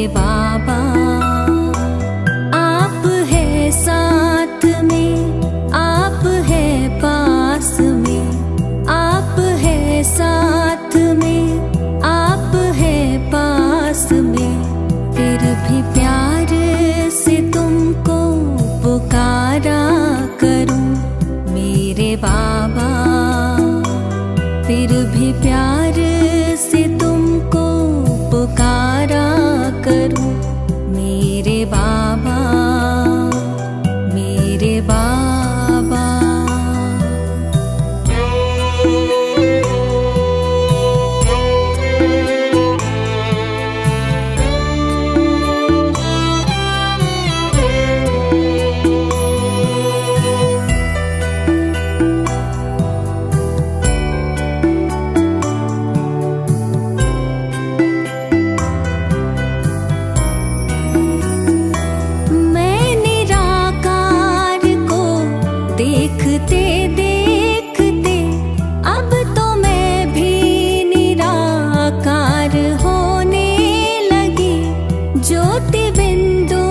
बाबा। आप है साथ में, आप है पास में, आप है साथ में, आप है पास में, फिर भी प्यार से तुमको पुकारा करूं मेरे बाबा। फिर भी प्यार से तुमको पुकारा करूं मेरे बाबा, मेरे बाबा। देखते देखते अब तो मैं भी निराकार होने लगी। ज्योति बिंदु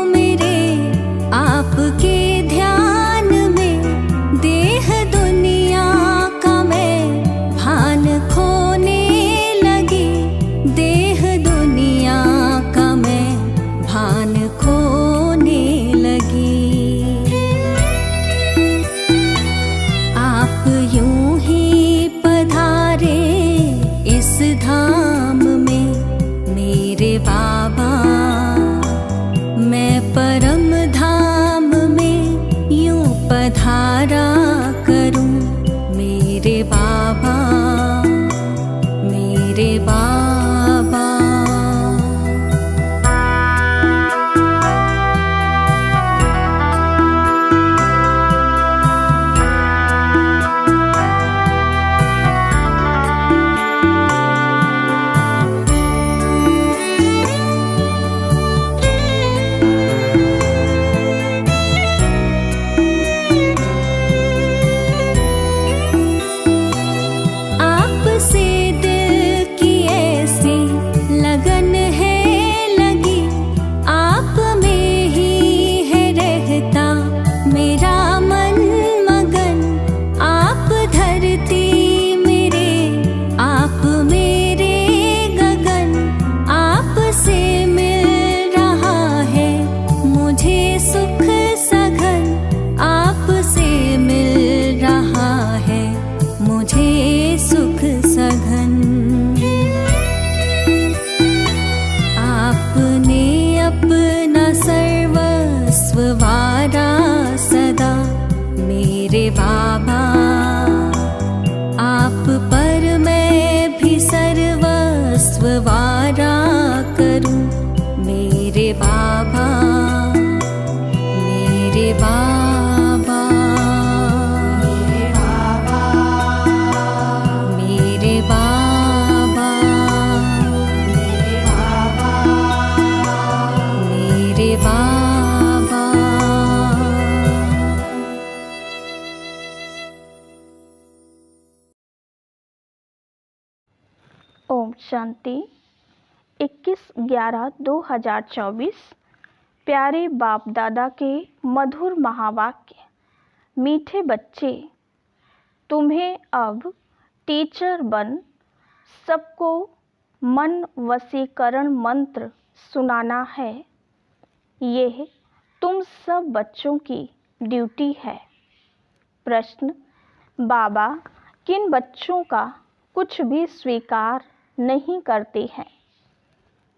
मेरे आपके ध्यान में, देह दुनिया का मैं भान खोने लगी। देह दुनिया का मैं भान खोने लगी। आप यूं ही पधारे इस धाम में मेरे बाबा। मैं परम धाम में यूं पधारा करूं मेरे बाबा, मेरे बाबा। वारा सदा मेरे बाबा। आप पर मैं भी सर्वस्व वारा करूं मेरे बाबा, मेरे बाबा, मेरे बाबा, मेरे बाबा, मेरे बाबा। ओम शांति। 21/11/2024 प्यारे बाप दादा के मधुर महावाक्य। मीठे बच्चे, तुम्हें अब टीचर बन सबको मन वशीकरण मंत्र सुनाना है। यह तुम सब बच्चों की ड्यूटी है। प्रश्न: बाबा किन बच्चों का कुछ भी स्वीकार नहीं करते हैं?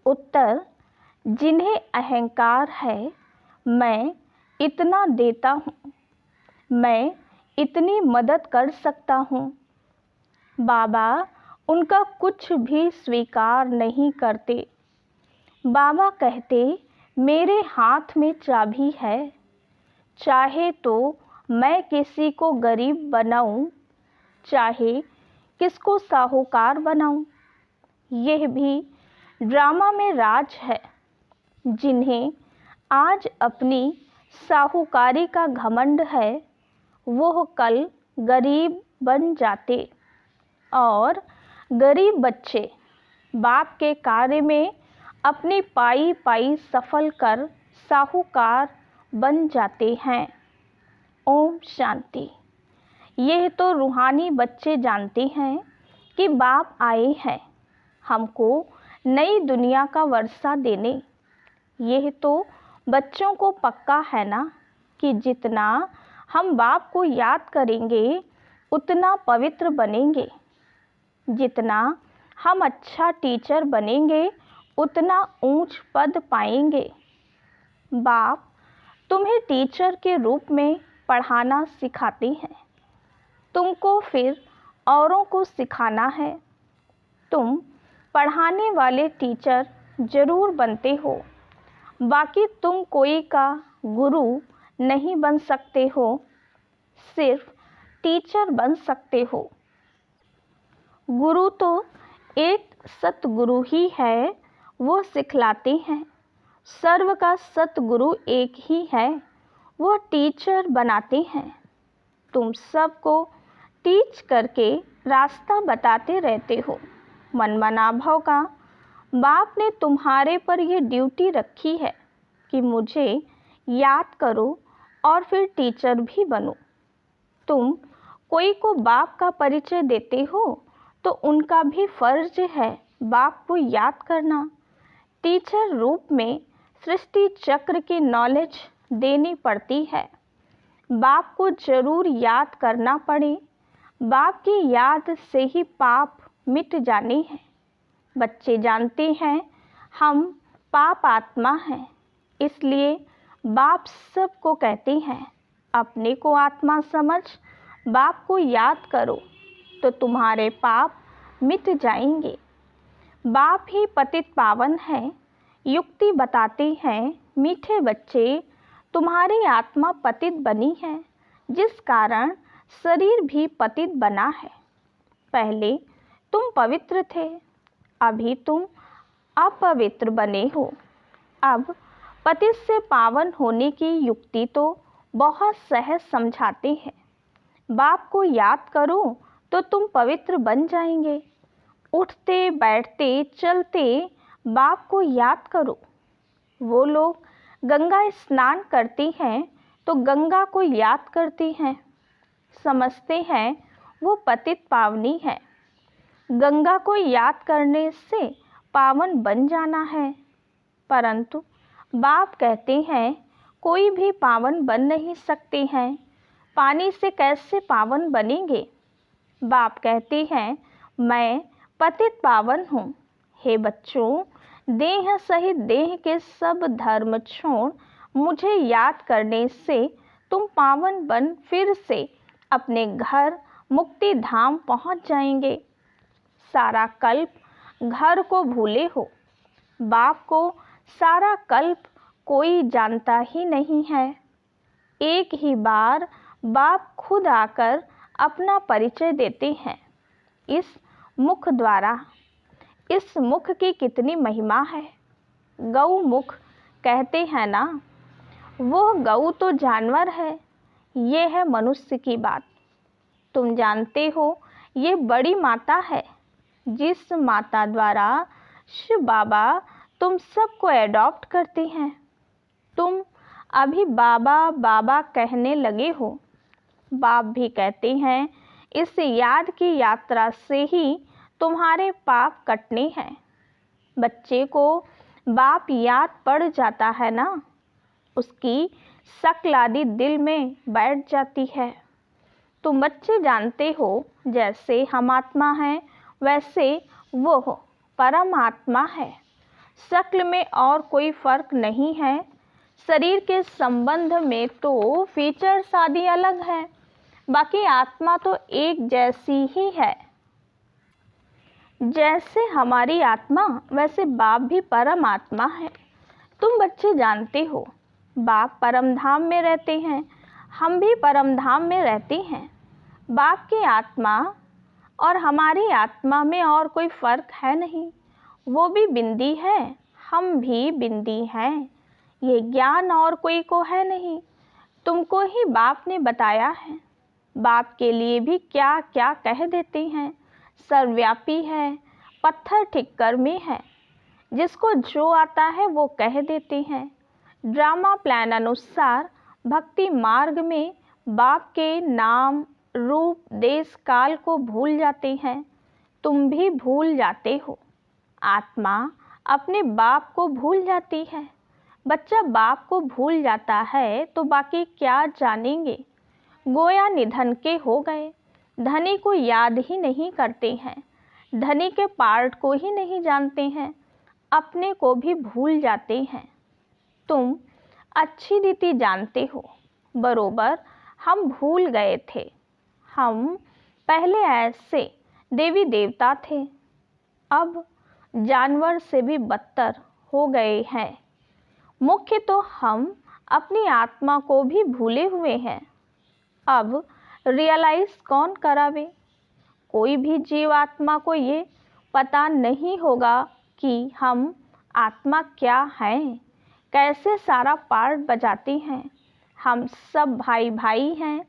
उत्तर: जिन्हें अहंकार है, मैं इतना देता हूँ, मैं इतनी मदद कर सकता हूँ। बाबा उनका कुछ भी स्वीकार नहीं करते। बाबा कहते, मेरे हाथ में चाबी है, चाहे तो मैं किसी को गरीब बनाऊं, चाहे किसको साहूकार बनाऊं। यह भी ड्रामा में राज है। जिन्हें आज अपनी साहूकारी का घमंड है, वो कल गरीब बन जाते। और गरीब बच्चे बाप के कार्य में अपनी पाई पाई सफल कर साहूकार बन जाते हैं। ओम शांति। यह तो रूहानी बच्चे जानते हैं कि बाप आए हैं हमको नई दुनिया का वर्षा देने। यह तो बच्चों को पक्का है ना कि जितना हम बाप को याद करेंगे उतना पवित्र बनेंगे। जितना हम अच्छा टीचर बनेंगे उतना ऊंच पद पाएंगे। बाप तुम्हें टीचर के रूप में पढ़ाना सिखाते हैं, तुमको फिर औरों को सिखाना है। तुम पढ़ाने वाले टीचर जरूर बनते हो, बाकी तुम कोई का गुरु नहीं बन सकते हो, सिर्फ टीचर बन सकते हो। गुरु तो एक सतगुरु ही है, वो सिखलाते हैं। सर्व का सतगुरु एक ही है, वो टीचर बनाते हैं। तुम सबको टीच करके रास्ता बताते रहते हो। मनमना भव का बाप ने तुम्हारे पर ये ड्यूटी रखी है कि मुझे याद करो और फिर टीचर भी बनो। तुम कोई को बाप का परिचय देते हो तो उनका भी फर्ज है बाप को याद करना। टीचर रूप में सृष्टि चक्र की नॉलेज देनी पड़ती है। बाप को जरूर याद करना पड़े। बाप की याद से ही पाप मिट जाने हैं। बच्चे जानते हैं हम पाप आत्मा हैं, इसलिए बाप सबको कहते हैं अपने को आत्मा समझ बाप को याद करो तो तुम्हारे पाप मिट जाएंगे। बाप ही पतित पावन है। युक्ति बताते हैं मीठे बच्चे, तुम्हारी आत्मा पतित बनी है, जिस कारण शरीर भी पतित बना है। पहले तुम पवित्र थे, अभी तुम अपवित्र बने हो। अब पतित से पावन होने की युक्ति तो बहुत सहज समझाते हैं। बाप को याद करो तो तुम पवित्र बन जाएंगे। उठते बैठते चलते बाप को याद करो। वो लोग गंगा स्नान करते हैं तो गंगा को याद करते हैं, समझते हैं वो पतित पावनी है। गंगा को याद करने से पावन बन जाना है, परंतु बाप कहते हैं कोई भी पावन बन नहीं सकते हैं। पानी से कैसे पावन बनेंगे? बाप कहते हैं मैं पतित पावन हूँ। हे बच्चों, देह सहित देह के सब धर्म छोड़ मुझे याद करने से तुम पावन बन फिर से अपने घर मुक्ति धाम पहुँच जाएंगे। सारा कल्प घर को भूले हो। बाप को सारा कल्प कोई जानता ही नहीं है। एक ही बार बाप खुद आकर अपना परिचय देते हैं इस मुख द्वारा। इस मुख की कितनी महिमा है। गौ मुख कहते हैं ना, वो गौ तो जानवर है, ये है मनुष्य की बात। तुम जानते हो ये बड़ी माता है, जिस माता द्वारा शिव बाबा तुम सबको एडॉप्ट करते हैं। तुम अभी बाबा बाबा कहने लगे हो। बाप भी कहते हैं इस याद की यात्रा से ही तुम्हारे पाप कटने हैं। बच्चे को बाप याद पड़ जाता है ना, उसकी शक्ल आदि दिल में बैठ जाती है। तुम बच्चे जानते हो जैसे हम आत्मा हैं वैसे वो परम आत्मा है। शक्ल में और कोई फर्क नहीं है। शरीर के संबंध में तो फीचर्स आदि अलग है, बाकी आत्मा तो एक जैसी ही है। जैसे हमारी आत्मा वैसे बाप भी परम आत्मा है। तुम बच्चे जानते हो बाप परम धाम में रहते हैं, हम भी परम धाम में रहते हैं। बाप की आत्मा और हमारी आत्मा में और कोई फर्क है नहीं। वो भी बिंदी है, हम भी बिंदी हैं। ये ज्ञान और कोई को है नहीं, तुमको ही बाप ने बताया है। बाप के लिए भी क्या क्या कह देते हैं। सर्वव्यापी है, पत्थर ठिक्कर में है। जिसको जो आता है वो कह देते हैं। ड्रामा प्लान अनुसार भक्ति मार्ग में बाप के नाम, रूप, देश, काल को भूल जाते हैं। तुम भी भूल जाते हो। आत्मा अपने बाप को भूल जाती है। बच्चा बाप को भूल जाता है तो बाकी क्या जानेंगे। गोया निधन के हो गए। धनी को याद ही नहीं करते हैं। धनी के पार्ट को ही नहीं जानते हैं। अपने को भी भूल जाते हैं। तुम अच्छी रीति जानते हो, बरोबर हम भूल गए थे। हम पहले ऐसे देवी देवता थे, अब जानवर से भी बदतर हो गए हैं। मुख्य तो हम अपनी आत्मा को भी भूले हुए हैं। अब रियलाइज कौन करावे। कोई भी जीवात्मा को ये पता नहीं होगा कि हम आत्मा क्या हैं, कैसे सारा पार्ट बजाते हैं। हम सब भाई भाई हैं।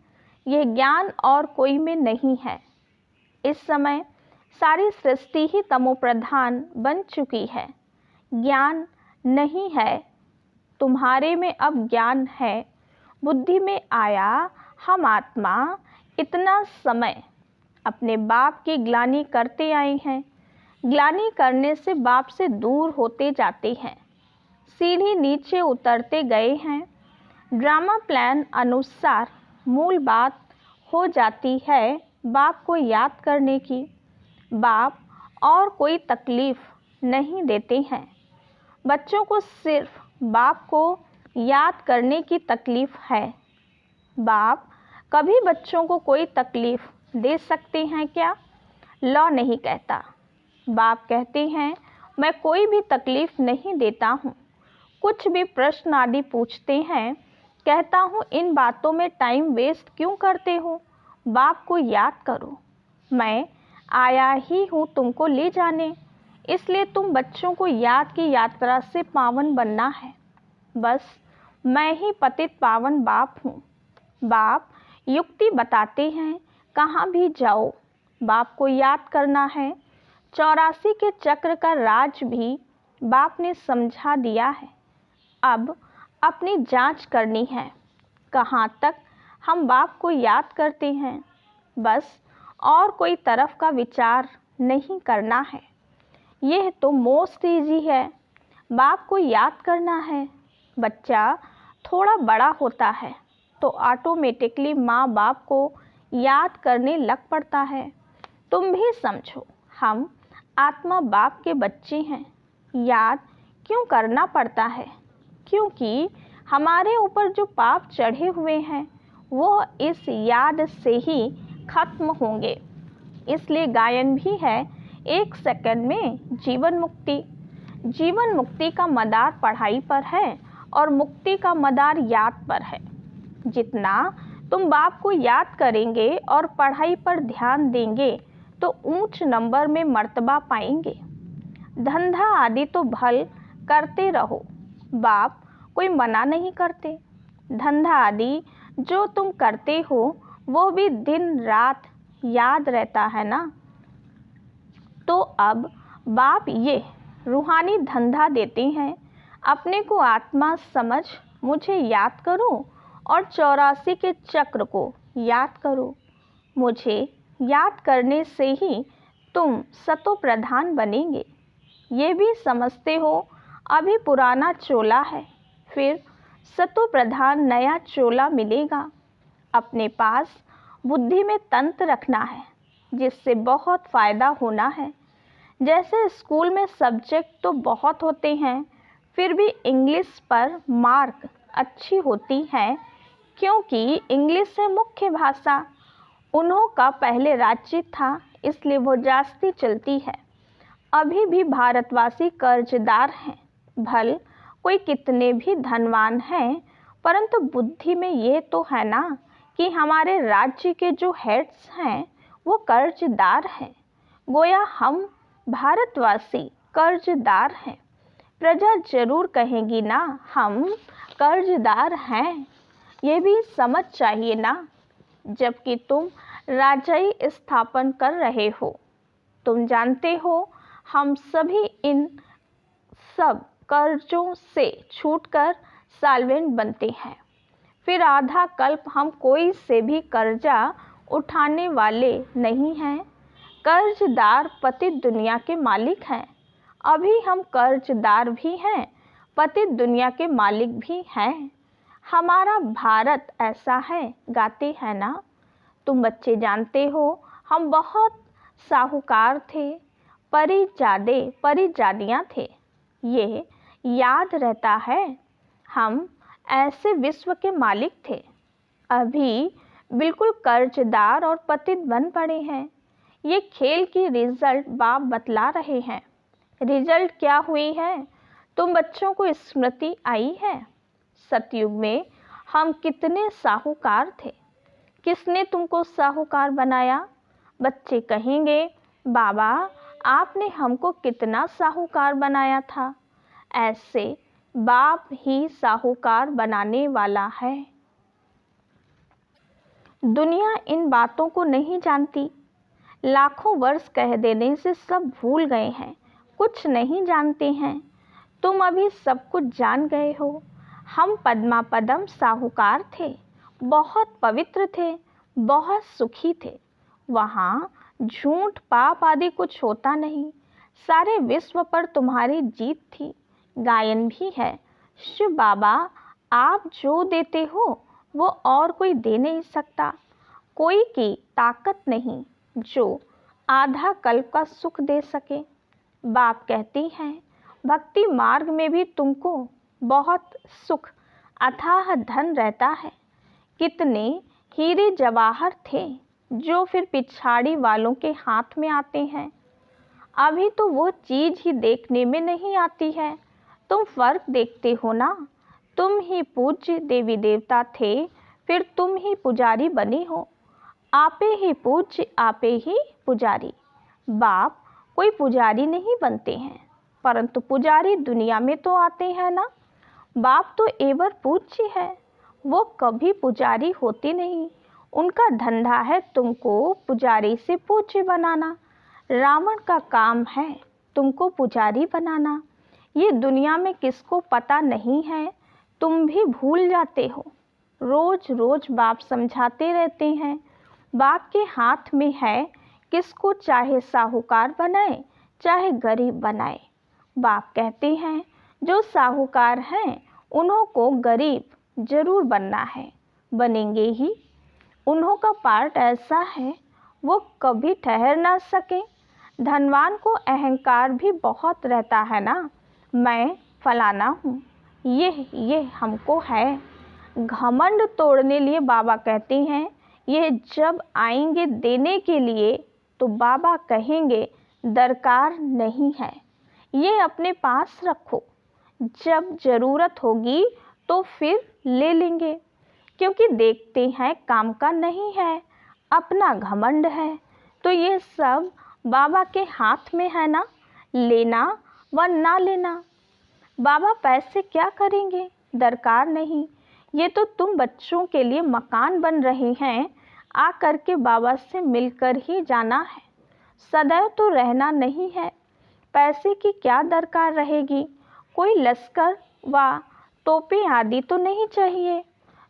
यह ज्ञान और कोई में नहीं है। इस समय सारी सृष्टि ही तमोप्रधान बन चुकी है। ज्ञान नहीं है। तुम्हारे में अब ज्ञान है। बुद्धि में आया हम आत्मा इतना समय अपने बाप की ग्लानि करते आए हैं। ग्लानि करने से बाप से दूर होते जाते हैं। सीढ़ी नीचे उतरते गए हैं। ड्रामा प्लान अनुसार मूल बात हो जाती है बाप को याद करने की। बाप और कोई तकलीफ़ नहीं देते हैं। बच्चों को सिर्फ बाप को याद करने की तकलीफ़ है। बाप कभी बच्चों को कोई तकलीफ़ दे सकते हैं क्या? लॉ नहीं कहता। बाप कहते हैं मैं कोई भी तकलीफ़ नहीं देता हूँ। कुछ भी प्रश्न आदि पूछते हैं, कहता हूँ इन बातों में टाइम वेस्ट क्यों करते हो। बाप को याद करो। मैं आया ही हूँ तुमको ले जाने, इसलिए तुम बच्चों को याद की यात्रा से पावन बनना है। बस मैं ही पतित पावन बाप हूँ। बाप युक्ति बताते हैं, कहाँ भी जाओ बाप को याद करना है। 84 के चक्र का राज भी बाप ने समझा दिया है। अब अपनी जांच करनी है, कहाँ तक हम बाप को याद करते हैं। बस और कोई तरफ का विचार नहीं करना है। यह तो मोस्ट ईजी है। बाप को याद करना है। बच्चा थोड़ा बड़ा होता है तो ऑटोमेटिकली माँ बाप को याद करने लग पड़ता है। तुम भी समझो, हम आत्मा बाप के बच्चे हैं। याद क्यों करना पड़ता है? क्योंकि हमारे ऊपर जो पाप चढ़े हुए हैं वो इस याद से ही खत्म होंगे। इसलिए गायन भी है, 1 सेकंड में जीवन मुक्ति। जीवन मुक्ति का मदार पढ़ाई पर है और मुक्ति का मदार याद पर है। जितना तुम बाप को याद करेंगे और पढ़ाई पर ध्यान देंगे तो ऊंच नंबर में मर्तबा पाएंगे। धंधा आदि तो भल करते रहो, बाप कोई मना नहीं करते। धंधा आदि जो तुम करते हो वो भी दिन रात याद रहता है ना। तो अब बाप ये रूहानी धंधा देते हैं, अपने को आत्मा समझ मुझे याद करो और 84 के चक्र को याद करो। मुझे याद करने से ही तुम सतो प्रधान बनेंगे। ये भी समझते हो अभी पुराना चोला है, फिर सतो प्रधान नया चोला मिलेगा। अपने पास बुद्धि में तंत्र रखना है जिससे बहुत फ़ायदा होना है। जैसे स्कूल में सब्जेक्ट तो बहुत होते हैं, फिर भी इंग्लिश पर मार्क अच्छी होती हैं क्योंकि इंग्लिश है मुख्य भाषा। उन्हों का पहले राज्य था, इसलिए वो जास्ती चलती है। अभी भी भारतवासी कर्जदार हैं। भल कोई कितने भी धनवान हैं, परंतु बुद्धि में ये तो है ना कि हमारे राज्य के जो हेड्स हैं वो कर्जदार हैं। गोया हम भारतवासी कर्जदार हैं। प्रजा जरूर कहेगी ना हम कर्जदार हैं। ये भी समझ चाहिए ना। जबकि तुम राजाई स्थापन कर रहे हो, तुम जानते हो हम सभी इन सब कर्जों से छूटकर सॉल्वेंट बनते हैं। फिर आधा कल्प हम कोई से भी कर्जा उठाने वाले नहीं हैं। कर्जदार पतित दुनिया के मालिक हैं। अभी हम कर्जदार भी हैं, पतित दुनिया के मालिक भी हैं। हमारा भारत ऐसा है, गाते हैं ना। तुम बच्चे जानते हो, हम बहुत साहूकार थे, परिजादियाँ थे। ये याद रहता है, हम ऐसे विश्व के मालिक थे। अभी बिल्कुल कर्जदार और पतित बन पड़े हैं। ये खेल की रिजल्ट बाप बतला रहे हैं। रिजल्ट क्या हुई है, तुम बच्चों को स्मृति आई है? सतयुग में हम कितने साहूकार थे। किसने तुमको साहूकार बनाया? बच्चे कहेंगे, बाबा आपने हमको कितना साहूकार बनाया था। ऐसे बाप ही साहूकार बनाने वाला है। दुनिया इन बातों को नहीं जानती। लाखों वर्ष कह देने से सब भूल गए हैं, कुछ नहीं जानते हैं। तुम अभी सब कुछ जान गए हो। हम पद्मापदम साहूकार थे, बहुत पवित्र थे, बहुत सुखी थे। वहाँ झूठ पाप आदि कुछ होता नहीं। सारे विश्व पर तुम्हारी जीत थी। गायन भी है, शिव बाबा आप जो देते हो वो और कोई दे नहीं सकता। कोई की ताकत नहीं जो आधा कल्प का सुख दे सके। बाप कहती हैं, भक्ति मार्ग में भी तुमको बहुत सुख अथाह धन रहता है। कितने हीरे जवाहर थे जो फिर पिछाड़ी वालों के हाथ में आते हैं। अभी तो वो चीज़ ही देखने में नहीं आती है। तुम फर्क देखते हो ना। तुम ही पूज्य देवी देवता थे, फिर तुम ही पुजारी बने हो। आपे ही पूज्य, आपे ही पुजारी। बाप कोई पुजारी नहीं बनते हैं, परंतु पुजारी दुनिया में तो आते हैं ना। बाप तो एवर पूज्य है, वो कभी पुजारी होते नहीं। उनका धंधा है तुमको पुजारी से पूज्य बनाना। रावण का काम है तुमको पुजारी बनाना। ये दुनिया में किसको पता नहीं है, तुम भी भूल जाते हो। रोज रोज बाप समझाते रहते हैं। बाप के हाथ में है, किसको चाहे साहूकार बनाए चाहे गरीब बनाए। बाप कहते हैं जो साहूकार हैं उन्हों को गरीब जरूर बनना है, बनेंगे ही। उन्हों का पार्ट ऐसा है, वो कभी ठहर ना सके। धनवान को अहंकार भी बहुत रहता है ना, मैं फलाना हूँ, ये हमको है। घमंड तोड़ने लिए बाबा कहते हैं, ये जब आएंगे देने के लिए तो बाबा कहेंगे दरकार नहीं है, ये अपने पास रखो, जब ज़रूरत होगी तो फिर ले लेंगे। क्योंकि देखते हैं काम का नहीं है, अपना घमंड है। तो ये सब बाबा के हाथ में है ना, लेना व ना लेना। बाबा पैसे क्या करेंगे, दरकार नहीं। ये तो तुम बच्चों के लिए मकान बन रहे हैं, आ कर के बाबा से मिलकर ही जाना है। सदैव तो रहना नहीं है। पैसे की क्या दरकार रहेगी। कोई लश्कर व तोपे आदि तो नहीं चाहिए।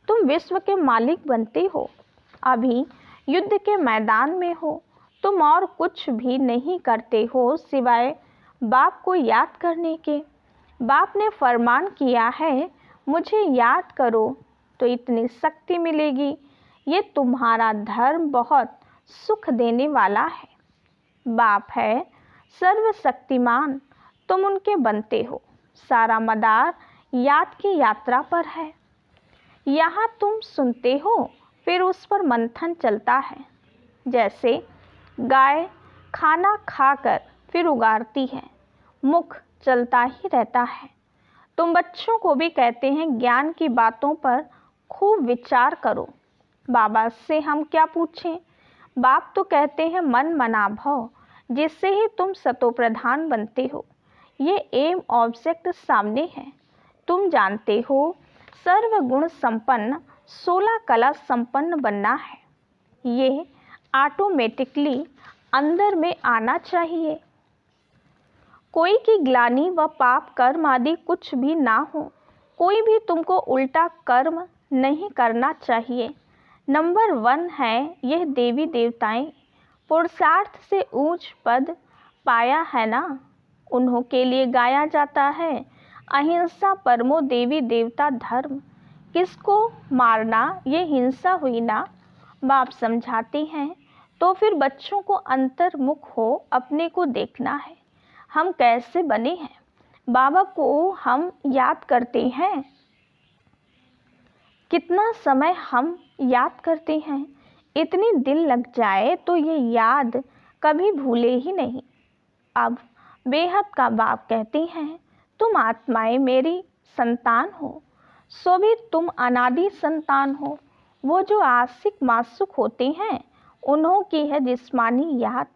तुम विश्व के मालिक बनते हो, अभी युद्ध के मैदान में हो। तुम और कुछ भी नहीं करते हो सिवाय बाप को याद करने के। बाप ने फरमान किया है, मुझे याद करो तो इतनी शक्ति मिलेगी। ये तुम्हारा धर्म बहुत सुख देने वाला है। बाप है सर्वशक्तिमान, तुम उनके बनते हो। सारा मदार याद की यात्रा पर है। यहाँ तुम सुनते हो, फिर उस पर मंथन चलता है। जैसे गाय खाना खाकर फिर उगारती है, मुख चलता ही रहता है। तुम बच्चों को भी कहते हैं ज्ञान की बातों पर खूब विचार करो। बाबा से हम क्या पूछें। बाप तो कहते हैं मन मना भव, जिससे ही तुम सतोप्रधान बनते हो। ये एम ऑब्जेक्ट सामने है। तुम जानते हो सर्वगुण संपन्न 16 कला संपन्न बनना है। ये ऑटोमेटिकली अंदर में आना चाहिए। कोई की ग्लानि व पाप कर्म आदि कुछ भी ना हो। कोई भी तुमको उल्टा कर्म नहीं करना चाहिए। नंबर 1 है, यह देवी देवताएं पुरुषार्थ से ऊंच पद पाया है ना, उन्हों के लिए गाया जाता है अहिंसा परमो देवी देवता धर्म। किसको मारना ये हिंसा हुई ना, बाप समझाते हैं। तो फिर बच्चों को अंतर्मुख हो अपने को देखना है, हम कैसे बने हैं। बाबा को हम याद करते हैं, कितना समय हम याद करते हैं। इतनी दिन लग जाए तो ये याद कभी भूले ही नहीं। अब बेहद का बाप कहते हैं, तुम आत्माएं मेरी संतान हो, सो भी तुम अनादि संतान हो। वो जो आशिक मासूक होते हैं उन्हों की है जिस्मानी याद,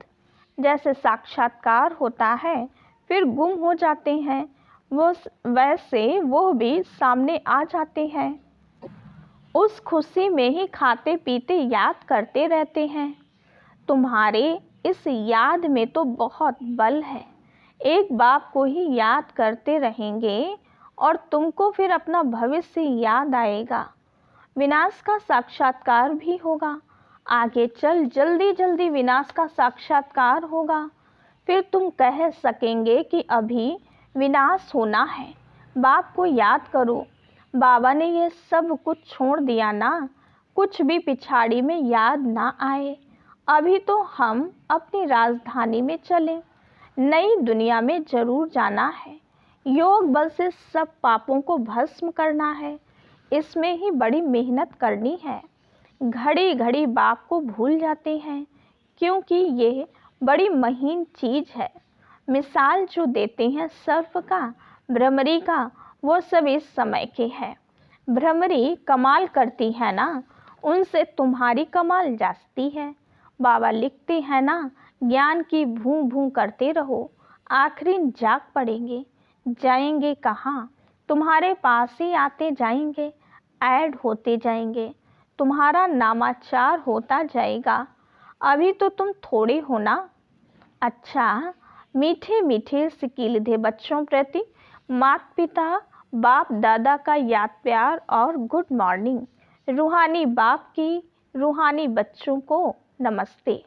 जैसे साक्षात्कार होता है फिर गुम हो जाते हैं, वो वैसे वो भी सामने आ जाते हैं। उस खुशी में ही खाते पीते याद करते रहते हैं। तुम्हारे इस याद में तो बहुत बल है। एक बाप को ही याद करते रहेंगे और तुमको फिर अपना भविष्य याद आएगा। विनाश का साक्षात्कार भी होगा। आगे चल जल्दी जल्दी विनाश का साक्षात्कार होगा। फिर तुम कह सकेंगे कि अभी विनाश होना है। बाप को याद करो, बाबा ने ये सब कुछ छोड़ दिया ना, कुछ भी पिछाड़ी में याद ना आए। अभी तो हम अपनी राजधानी में चलें, नई दुनिया में जरूर जाना है। योग बल से सब पापों को भस्म करना है, इसमें ही बड़ी मेहनत करनी है। घड़ी घड़ी बाप को भूल जाते हैं, क्योंकि ये बड़ी महीन चीज़ है। मिसाल जो देते हैं सर्प का, भ्रमरी का, वो सब इस समय के हैं। भ्रमरी कमाल करती है ना, उनसे तुम्हारी कमाल जाती है। बाबा लिखते हैं ना, ज्ञान की भूं भूं करते रहो, आखिरी जाग पड़ेंगे। जाएंगे कहाँ, तुम्हारे पास ही आते जाएंगे, ऐड होते जाएंगे, तुम्हारा नामाचार होता जाएगा। अभी तो तुम थोड़े हो ना। अच्छा, मीठे मीठे सिकीलिधे बच्चों प्रति माता पिता बाप दादा का याद प्यार और गुड मॉर्निंग। रूहानी बाप की रूहानी बच्चों को नमस्ते।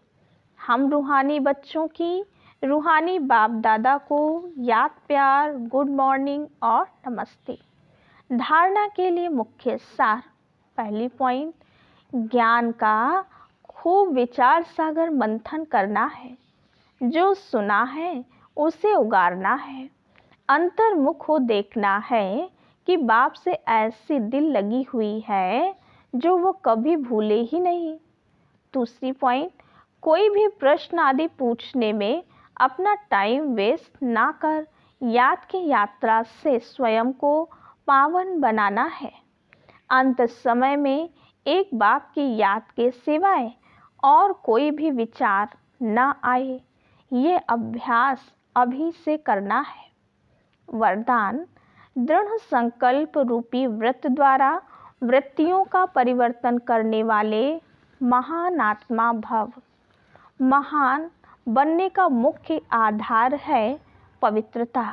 हम रूहानी बच्चों की रूहानी बाप दादा को याद प्यार, गुड मॉर्निंग और नमस्ते। धारणा के लिए मुख्य सार। पहली पॉइंट, ज्ञान का खूब विचार सागर मंथन करना है। जो सुना है उसे उगारना है। अंतर्मुख हो देखना है कि बाप से ऐसी दिल लगी हुई है जो वो कभी भूले ही नहीं। दूसरी पॉइंट, कोई भी प्रश्न आदि पूछने में अपना टाइम वेस्ट ना कर याद की यात्रा से स्वयं को पावन बनाना है। अंत समय में एक बाप की याद के सिवाय और कोई भी विचार न आए, ये अभ्यास अभी से करना है। वरदान, दृढ़ संकल्प रूपी व्रत द्वारा वृत्तियों का परिवर्तन करने वाले महान आत्मा भव। महान बनने का मुख्य आधार है पवित्रता।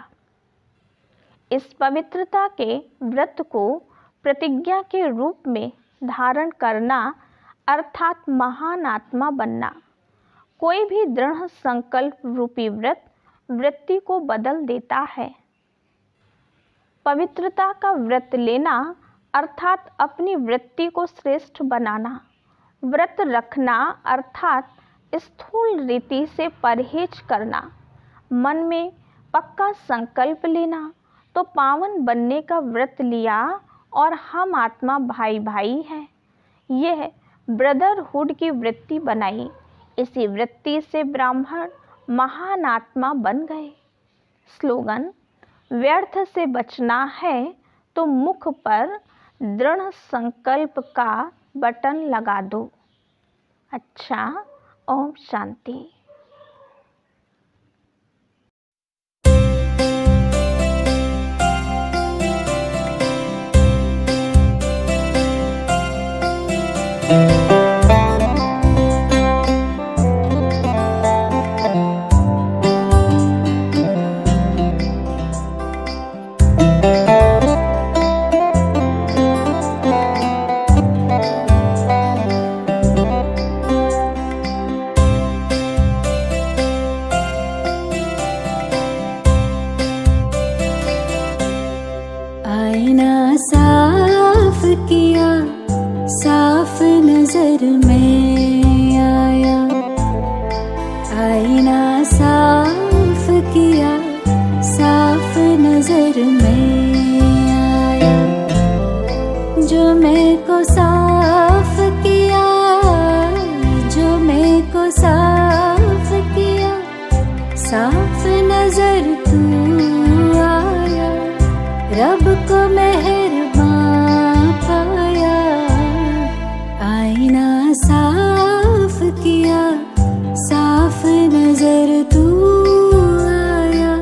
इस पवित्रता के व्रत को प्रतिज्ञा के रूप में धारण करना अर्थात महान आत्मा बनना। कोई भी दृढ़ संकल्प रूपी व्रत वृत्ति को बदल देता है। पवित्रता का व्रत लेना अर्थात अपनी वृत्ति को श्रेष्ठ बनाना। व्रत रखना अर्थात स्थूल रीति से परहेज करना। मन में पक्का संकल्प लेना तो पावन बनने का व्रत लिया और हम आत्मा भाई भाई हैं, यह ब्रदरहुड की वृत्ति बनाई। इसी वृत्ति से ब्राह्मण महान आत्मा बन गए। स्लोगन, व्यर्थ से बचना है तो मुख पर दृढ़ संकल्प का बटन लगा दो। अच्छा, ओम शांति। आईना साफ किया, साफ नजर में आया। आईना साफ किया, साफ नजर में आया। जो मैं को साफ किया, जो मैं को साफ किया, साफ नजर तू आया। रब को मेहरबान पाया, आईना साफ किया, साफ नजर तू आया।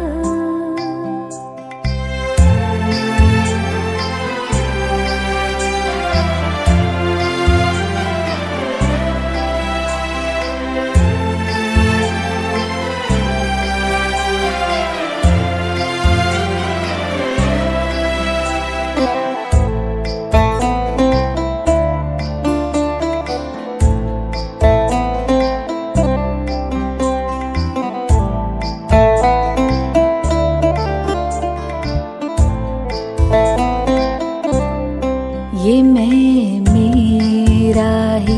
ये मैं मेरा ही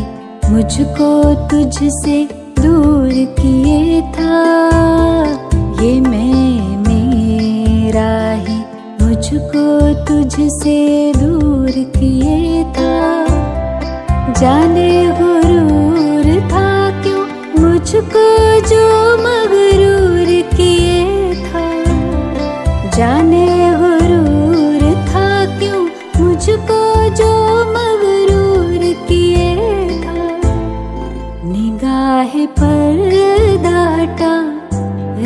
मुझको तुझसे दूर किए था। ये मैं मेरा ही मुझको तुझसे दूर किए था। जाने गुरूर था क्यों मुझको जो मगरूर किए था। जाने गुरूर था क्यों मुझको जो मगरूर किए था। निगाह पर्दा हटा,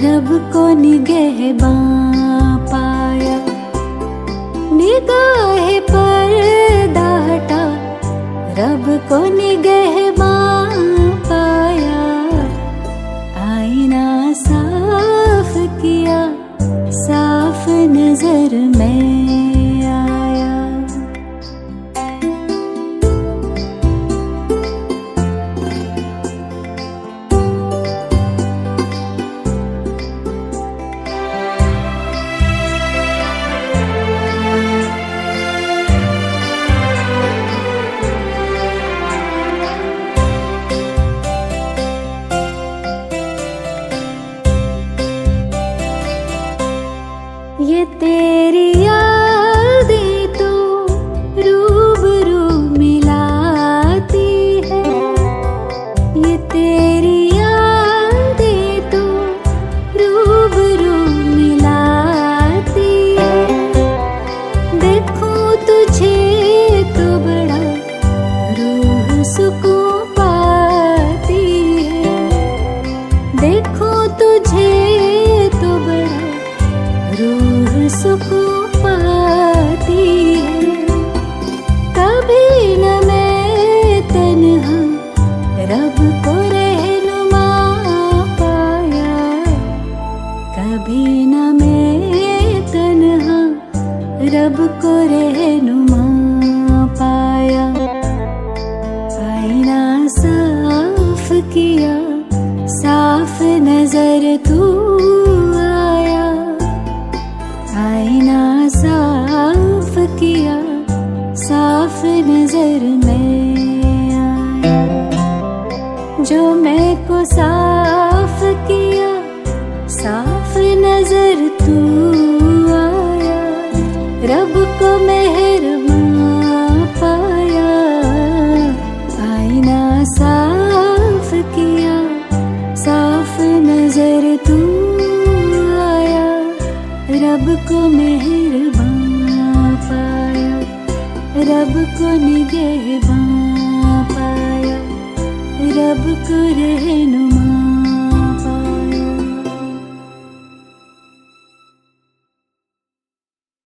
रब को निगहबान पाया। निगाह पर्दा हटा, रब को निगहबान पाया। आईना साफ किया, साफ नजर में आया। ये तेरी यादें तो रूबरू मिलाती है। ये तेरी यादें तो रूबरू मिलाती है। देखूं तुझे तो बड़ा रूह सुकून पाती है। देखूं तुझे तो बड़ा रूह सुकून पाती है। कभी न मैं तन्हा रब को रहनुमा पाया। कभी न मैं तन्हा रब को रहनुमा पाया। आईना साफ किया, साफ नजर तू आया। आईना साफ किया, साफ नजर में आया। जो मैं को साफ किया, साफ नजर तू आया। रब को मेहरबान पाया। आईना साफ किया, साफ नजर तू आया। रब को मेहरबान पाया। रब को निगहबान पाया। रब को रहनुमा